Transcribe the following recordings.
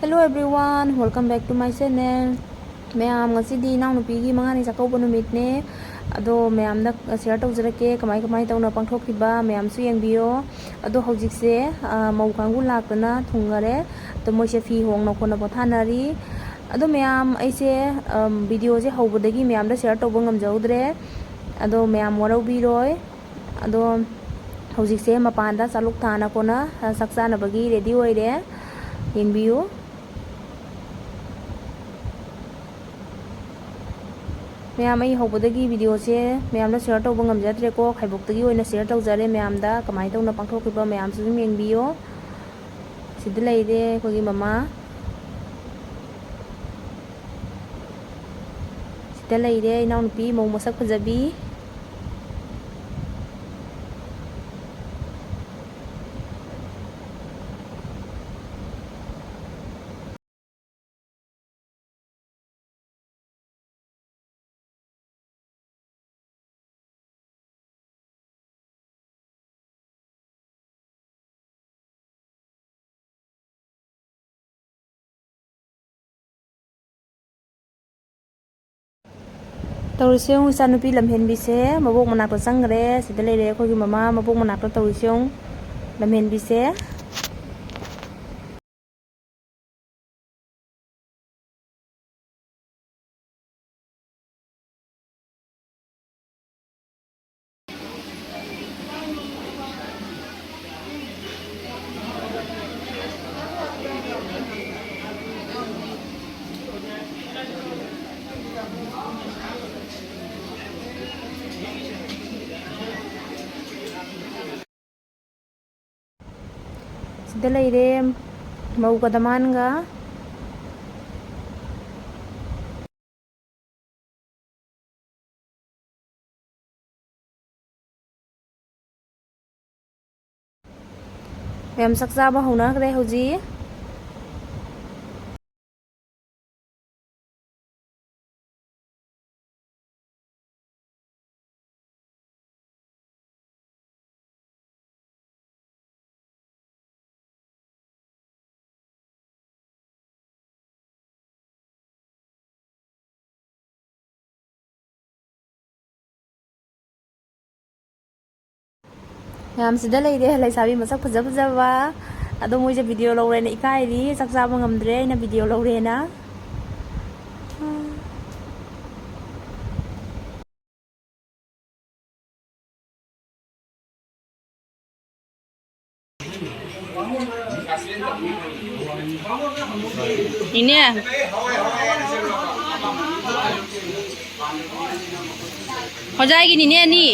Hello everyone, welcome back to my channel. Ma'am, ngasidi nang nupigi mangani sakauba numitne. Ado ma'am da share tawjarake kamai tawna pangthokriba ma'am su yengbiyo. Ado hojikse mau kanggu lakna thungare to moise fi hongna khona pothanari. Ado ma'am aise video je hobodagi ma'am da share tawba ngamjaudre. Ado ma'am warobiroi. Ado hojikse mapanda saluk thana kona saksana bagi ready oire. Yengbiyo. Ma'am हौबदगी video से ma'am share तब गमजद्रेको खैबोक्तगी share तौजरे ma'am कमाई तौना पांथोखिबा ma'am सुम येंबियो सिद लेइरे कोगी mama सिद लेइरे इनाउ नुपी मौ मसक फजबी तौरिसें इचानुपी लमहेनबीसे मबोक मनाक चंगरे सिद लेइरे कोगी mama मबोक मनाक तौरिसें लमहेनबीसे सिद लेइरे मौ गदमानगा मैम सकजाबा हौनाग्रे हौजी मैम सिद लेइरे लेसाबी मसक फजा फजाबा अदो मोइजे वीडियो लौरेना इकाइरी सकजाबा ngamdre aina वीडियो लौरेना ini हो जाएगी नी नी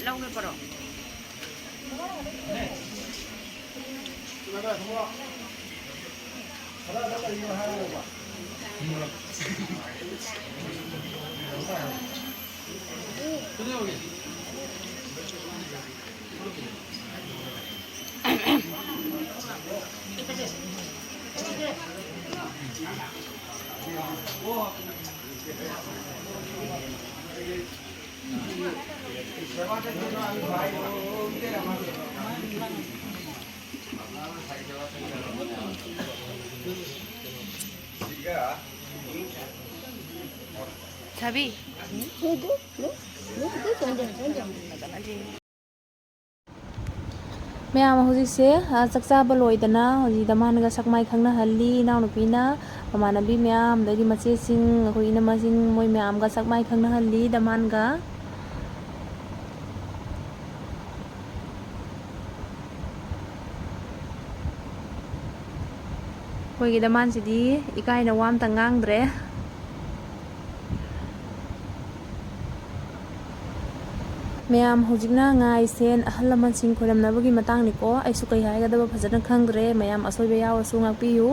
lâu rồi vào Sabi. ꯃꯌꯥꯝ ꯍꯧꯖꯤꯛꯁꯦ ꯆꯥꯛ ꯆꯥꯕ ꯂꯣꯏꯗꯅ ꯍꯧꯖꯤꯛ ꯗꯃꯥꯟꯒ ꯁꯛꯃꯥꯏ ꯈꯪꯅꯍꯜꯂꯤ ꯏꯅꯥꯎꯅꯨꯄꯤꯅ ꯃꯃꯥꯟꯅꯕꯤ ꯃꯌꯥꯝ ꯑꯗꯩꯗꯤ ꯃꯆꯦꯁꯤꯡ ꯑꯩꯈꯣꯏ ꯏꯅꯝꯃꯁꯤꯡ ꯃꯣꯏ ꯃꯌꯥꯝꯒ ꯁꯛꯃꯥꯏ ꯈꯪꯅꯍꯜꯂꯤ ꯗꯃꯥꯟꯒ ꯑꯩꯈꯣꯏꯒꯤ ꯗꯃꯥꯟꯁꯤꯗꯤ ꯏꯀꯥꯏꯅ ꯋꯥ ꯑꯝꯇ ꯉꯥꯡꯗ꯭ꯔꯦ ꯃꯌꯥꯝ ꯍꯧꯖꯤꯛꯅ ꯉꯥꯏꯁꯦꯟ ꯑꯍꯜ ꯂꯃꯟꯁꯤꯡ ꯈꯣꯏꯔꯝꯅꯕꯒꯤ ꯃꯇꯥꯡꯅꯤꯀꯣ ꯑꯩꯁꯨ ꯀꯩ ꯍꯥꯏꯒꯗꯕ ꯐꯖꯅ ꯈꯪꯗ꯭ꯔꯦ ꯃꯌꯥꯝ ꯑꯁꯣꯏꯕ ꯌꯥꯎꯔꯁꯨ ꯉꯥꯛꯄꯤꯌꯨ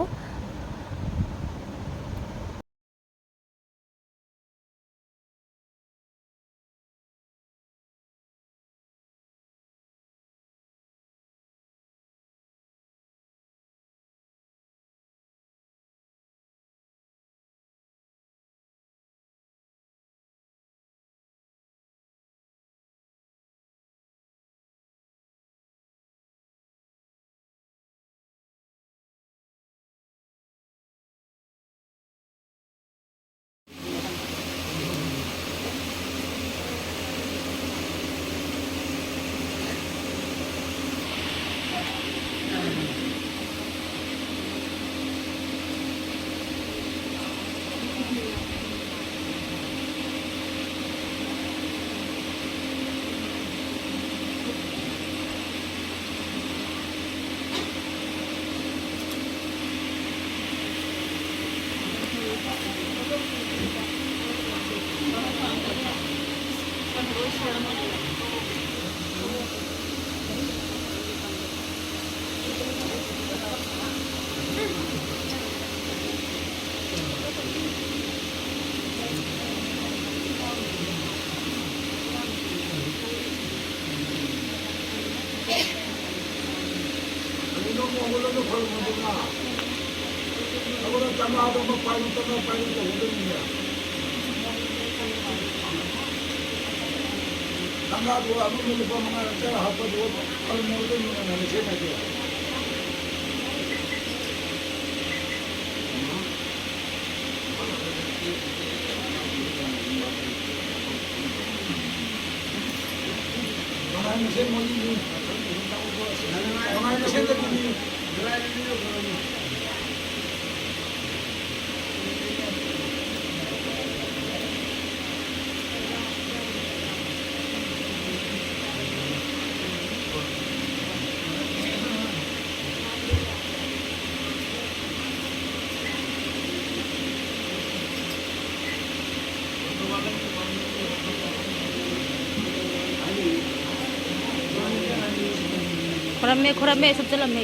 खोरमे सब चलमे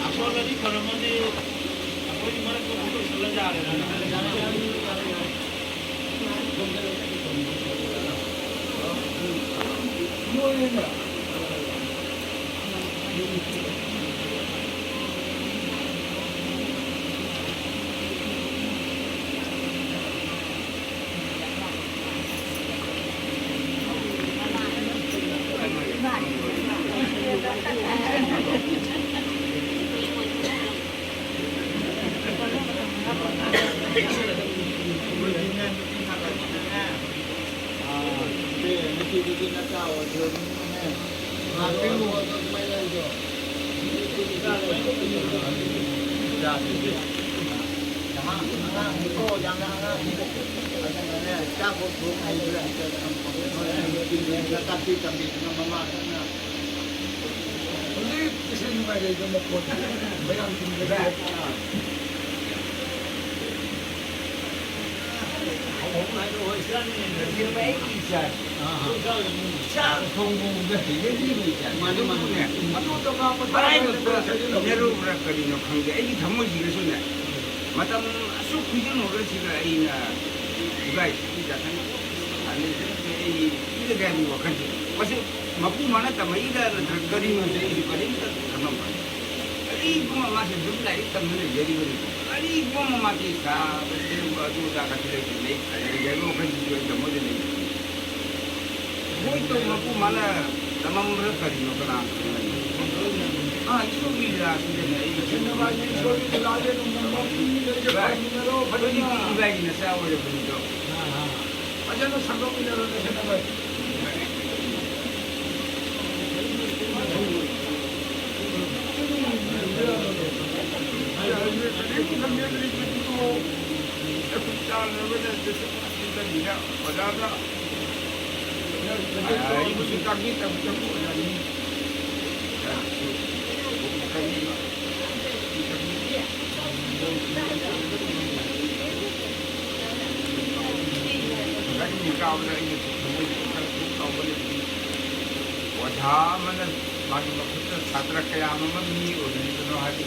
असोलरी खोरमदे अकोई मरक को फोटो चला जा रहे हैं मपू माना तमईदा करी मुझे करी खत्म अरे गुम मासे दुख लाई तब मैंने जेरी बनी अरे गुम माती सा बच्चे बाजू दा का चले नहीं अरे जेरो खन जो जमोदे नहीं वो तो मपू माना तमाम रे करी नो कना 이소비 라시잖아. 이바이나 싸워요 분도. 아저는 상관이라는 생각을 이것이 딱 있다 붙잡고 وتعامل بعد ما كنت فترة كلامه مني أريد أن هذه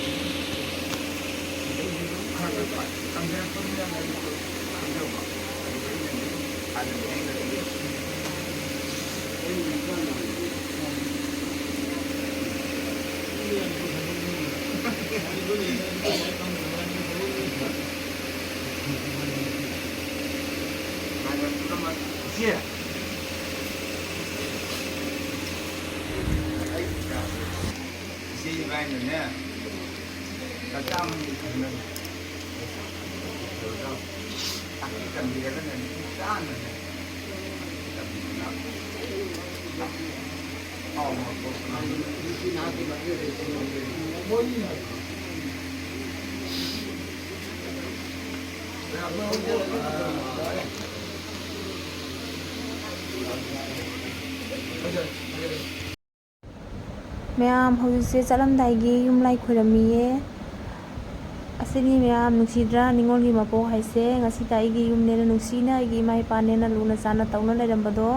Yeah. Ibainnya, kadang kita takkan dia kan yang kita tapi nak mau ꯃꯌꯥꯝ ꯍꯧꯖꯤꯛꯁꯦ ꯆꯠꯂꯝꯗꯥꯏꯒꯤ ꯌꯨꯝ ꯂꯥꯏ ꯈꯣꯏꯔꯝꯃꯤꯌꯦ ꯑꯁꯤꯅꯤ ꯃꯌꯥꯝ ꯅꯨꯡꯁꯤꯗ꯭ꯔꯥ ꯅꯤꯉꯣꯜꯒꯤ ꯃꯄꯣꯛ ꯍꯥꯏꯁꯦ ꯉꯁꯤꯗ ꯑꯩꯒꯤ ꯌꯨꯝꯅꯦꯅ ꯅꯨꯡꯁꯤꯅ ꯑꯩꯒꯤ ꯏꯃꯥ ꯏꯄꯥꯅꯦꯅ ꯂꯨꯅ ꯆꯥꯟꯅ ꯇꯧꯅ ꯂꯩꯔꯝꯕꯗꯣ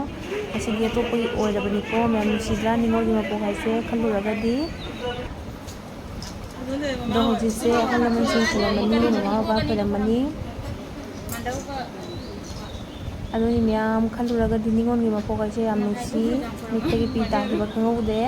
ꯉꯁꯤꯗꯤ ꯑꯇꯣꯞꯄꯒꯤ ꯑꯣꯏꯔꯕꯅꯤꯀꯣ ꯃꯌꯥꯝ ꯅꯨꯡꯁꯤꯗ꯭ꯔꯥ ꯅꯤꯉꯣꯜꯒꯤ ꯃꯄꯣꯛ ꯍꯥꯏꯁꯦ ꯈꯜꯂꯨꯔꯒꯗꯤ ꯑꯗꯣ ꯍꯧꯖꯤꯛꯁꯦ ꯑꯍꯜ ꯂꯃꯟꯁꯤꯡ ꯈꯣꯏꯔꯝꯃꯅꯤ ꯃꯃꯥ ꯕꯕꯥ ꯈꯣꯏꯔꯝꯃꯅꯤ ꯑꯗꯨꯅꯤ ꯃꯌꯥꯝ ꯈꯜꯂꯨꯔꯒꯗꯤ ꯅꯤꯉꯣꯜꯒꯤ ꯃꯄꯣꯛ ꯍꯥꯏꯁꯦ ꯌꯥꯝ ꯅꯨꯡꯁꯤ ꯃꯤꯠꯇꯒꯤ ꯄꯤ ꯇꯥꯈꯤꯕ ꯈꯪꯍꯧꯗꯦ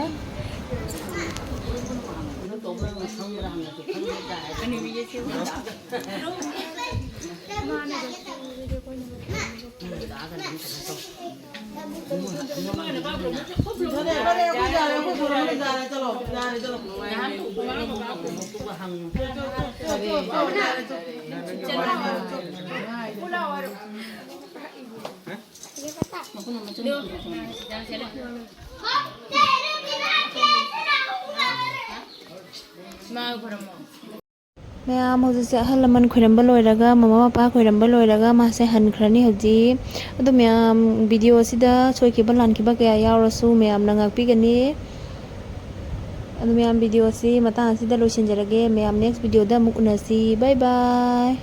ꯃꯌꯥꯝ ꯍꯧꯖꯤꯛꯁꯦ ꯑꯍꯜ ꯂꯃꯟ ꯈꯣꯏꯔꯝꯕ ꯂꯣꯏꯔꯒ ꯃꯃꯥ ꯃꯄꯥ ꯈꯣꯏꯔꯝꯕ ꯂꯣꯏꯔꯒ ꯃꯥꯁꯦ ꯍꯟꯈ꯭ꯔꯅꯤ ꯍꯧꯖꯤꯛ ꯑꯗꯣ ꯃꯌꯥꯝ ꯚꯤꯗꯤꯑꯣ ꯑꯁꯤꯗ ꯁꯣꯏꯈꯤꯕ ꯂꯥꯟꯈꯤꯕ ꯀꯌꯥ ꯌꯥꯎꯔꯁꯨ ꯃꯌꯥꯝꯅ ꯉꯥꯛꯄꯤꯒꯅꯤ ꯑꯗꯣ ꯃꯌꯥꯝ ꯚꯤꯗꯤꯑꯣ ꯑꯁꯤ ꯃꯇꯥꯡ ꯑꯁꯤꯗ ꯂꯣꯏꯁꯤꯟꯖꯔꯒꯦ ꯃꯌꯥꯝ ꯅꯦꯛꯁ ꯚꯤꯗꯤꯑꯣꯗ ꯑꯃꯨꯛ ꯎꯅꯁꯤ ꯕꯥꯏ ꯕꯥꯏ